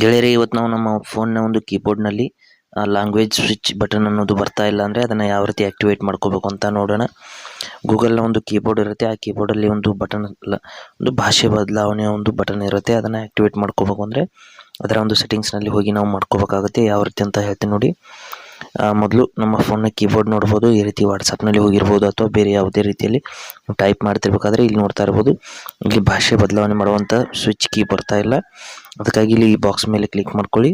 ಗೆಳೆಯರೇ, ಇವತ್ತು ನಾವು ನಮ್ಮ ಫೋನ್ನ ಒಂದು ಕೀಬೋರ್ಡ್ನಲ್ಲಿ ಲ್ಯಾಂಗ್ವೇಜ್ ಸ್ವಿಚ್ ಬಟನ್ ಅನ್ನೋದು ಬರ್ತಾ ಇಲ್ಲ ಅಂದರೆ ಅದನ್ನು ಯಾವ ರೀತಿ ಆ್ಯಕ್ಟಿವೇಟ್ ಮಾಡ್ಕೋಬೇಕು ಅಂತ ನೋಡೋಣ. ಗೂಗಲ್ನ ಒಂದು ಕೀಬೋರ್ಡ್ ಇರುತ್ತೆ, ಆ ಕೀಬೋರ್ಡಲ್ಲಿ ಒಂದು ಬಟನ್ ಒಂದು ಭಾಷೆ ಬದಲಾವಣೆಯ ಒಂದು ಬಟನ್ ಇರುತ್ತೆ. ಅದನ್ನು ಆ್ಯಕ್ಟಿವೇಟ್ ಮಾಡ್ಕೋಬೇಕು ಅಂದರೆ ಅದರ ಒಂದು ಸೆಟ್ಟಿಂಗ್ಸ್ನಲ್ಲಿ ಹೋಗಿ ನಾವು ಮಾಡ್ಕೋಬೇಕಾಗುತ್ತೆ. ಯಾವ ರೀತಿ ಅಂತ ಹೇಳ್ತೀನಿ ನೋಡಿ. ಮೊದಲು ನಮ್ಮ ಫೋನ್ನ ಕೀಬೋರ್ಡ್ ನೋಡ್ಬೋದು, ಈ ರೀತಿ ವಾಟ್ಸಪ್ನಲ್ಲಿ ಹೋಗಿರ್ಬೋದು ಅಥವಾ ಬೇರೆ ಯಾವುದೇ ರೀತಿಯಲ್ಲಿ ಟೈಪ್ ಮಾಡ್ತಿರ್ಬೇಕಾದ್ರೆ ಇಲ್ಲಿ ನೋಡ್ತಾ ಇರ್ಬೋದು, ಇಲ್ಲಿ ಭಾಷೆ ಬದಲಾವಣೆ ಮಾಡುವಂಥ ಸ್ವಿಚ್ ಕೀ ಬರ್ತಾ ಇಲ್ಲ. ಅದಕ್ಕಾಗಿ ಇಲ್ಲಿ ಈ ಬಾಕ್ಸ್ ಮೇಲೆ ಕ್ಲಿಕ್ ಮಾಡ್ಕೊಳ್ಳಿ.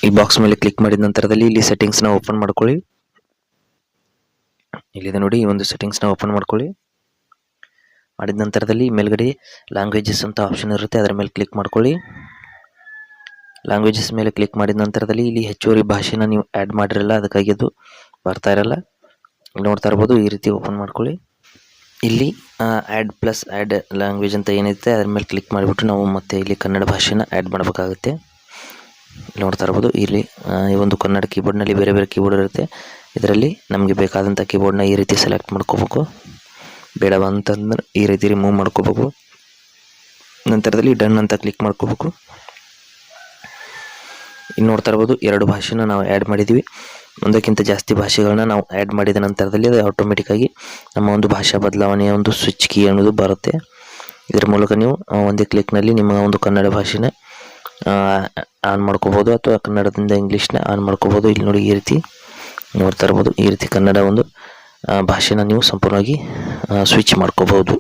ಈ ಬಾಕ್ಸ್ ಮೇಲೆ ಕ್ಲಿಕ್ ಮಾಡಿದ ನಂತರದಲ್ಲಿ ಇಲ್ಲಿ ಸೆಟ್ಟಿಂಗ್ಸ್ನ ಓಪನ್ ಮಾಡ್ಕೊಳ್ಳಿ. ಇಲ್ಲಿದೆ ನೋಡಿ, ಈ ಒಂದು ಸೆಟ್ಟಿಂಗ್ಸ್ನ ಓಪನ್ ಮಾಡ್ಕೊಳ್ಳಿ. ಮಾಡಿದ ನಂತರದಲ್ಲಿ ಮೇಲ್ಗಡೆ ಲ್ಯಾಂಗ್ವೇಜಸ್ ಅಂತ ಆಪ್ಷನ್ ಇರುತ್ತೆ, ಅದರ ಮೇಲೆ ಕ್ಲಿಕ್ ಮಾಡ್ಕೊಳ್ಳಿ. ಲ್ಯಾಂಗ್ವೇಜಸ್ ಮೇಲೆ ಕ್ಲಿಕ್ ಮಾಡಿದ ನಂತರದಲ್ಲಿ ಇಲ್ಲಿ ಹೆಚ್ಚುವರಿ ಭಾಷೆನ ನೀವು ಆ್ಯಡ್ ಮಾಡಿರಲ್ಲ, ಅದಕ್ಕಾಗಿ ಅದು ಬರ್ತಾ ಇರಲ್ಲ. ನೋಡ್ತಾ ಇರ್ಬೋದು, ಈ ರೀತಿ ಓಪನ್ ಮಾಡ್ಕೊಳ್ಳಿ. ಇಲ್ಲಿ ಆ್ಯಡ್ ಲ್ಯಾಂಗ್ವೇಜ್ ಅಂತ ಏನಿರುತ್ತೆ ಅದ್ರ ಮೇಲೆ ಕ್ಲಿಕ್ ಮಾಡಿಬಿಟ್ಟು ನಾವು ಮತ್ತೆ ಇಲ್ಲಿ ಕನ್ನಡ ಭಾಷೆನ ಆ್ಯಡ್ ಮಾಡಬೇಕಾಗುತ್ತೆ. ನೋಡ್ತಾ ಇರ್ಬೋದು, ಇಲ್ಲಿ ಈ ಒಂದು ಕನ್ನಡ ಕೀಬೋರ್ಡ್ನಲ್ಲಿ ಬೇರೆ ಬೇರೆ ಕೀಬೋರ್ಡ್ ಇರುತ್ತೆ. ಇದರಲ್ಲಿ ನಮಗೆ ಬೇಕಾದಂಥ ಕೀಬೋರ್ಡ್ನ ಈ ರೀತಿ ಸೆಲೆಕ್ಟ್ ಮಾಡ್ಕೋಬೇಕು. ಬೇಡವ ಅಂತಂದ್ರೆ ಈ ರೀತಿ ರಿಮೂವ್ ಮಾಡ್ಕೋಬೇಕು. ನಂತರದಲ್ಲಿ ಡನ್ ಅಂತ ಕ್ಲಿಕ್ ಮಾಡ್ಕೋಬೇಕು. ಇನ್ನು ನೋಡ್ತಾ ಇರ್ಬೋದು, 2 ಭಾಷೆನ ನಾವು ಆ್ಯಡ್ ಮಾಡಿದ್ದೀವಿ. ಒಂದಕ್ಕಿಂತ ಜಾಸ್ತಿ ಭಾಷೆಗಳನ್ನ ನಾವು ಆ್ಯಡ್ ಮಾಡಿದ ನಂತರದಲ್ಲಿ ಅದು ಆಟೋಮೆಟಿಕ್ಕಾಗಿ ನಮ್ಮ ಒಂದು ಭಾಷಾ ಬದಲಾವಣೆಯ ಒಂದು ಸ್ವಿಚ್ ಕೀ ಅನ್ನೋದು ಬರುತ್ತೆ. ಇದರ ಮೂಲಕ ನೀವು ಒಂದೇ ಕ್ಲಿಕ್ನಲ್ಲಿ ನಿಮ್ಮ ಒಂದು ಕನ್ನಡ ಭಾಷೆನ ಆನ್ ಮಾಡ್ಕೋಬೋದು ಅಥವಾ ಕನ್ನಡದಿಂದ ಇಂಗ್ಲೀಷ್ನ ಆನ್ ಮಾಡ್ಕೋಬೋದು. ಇಲ್ಲಿ ನೋಡಿ, ಈ ರೀತಿ ನೋಡ್ತಾ ಇರ್ಬೋದು, ಈ ರೀತಿ ಕನ್ನಡ ಒಂದು ಭಾಷೆನ ನೀವು ಸಂಪೂರ್ಣವಾಗಿ ಸ್ವಿಚ್ ಮಾಡ್ಕೋಬೋದು.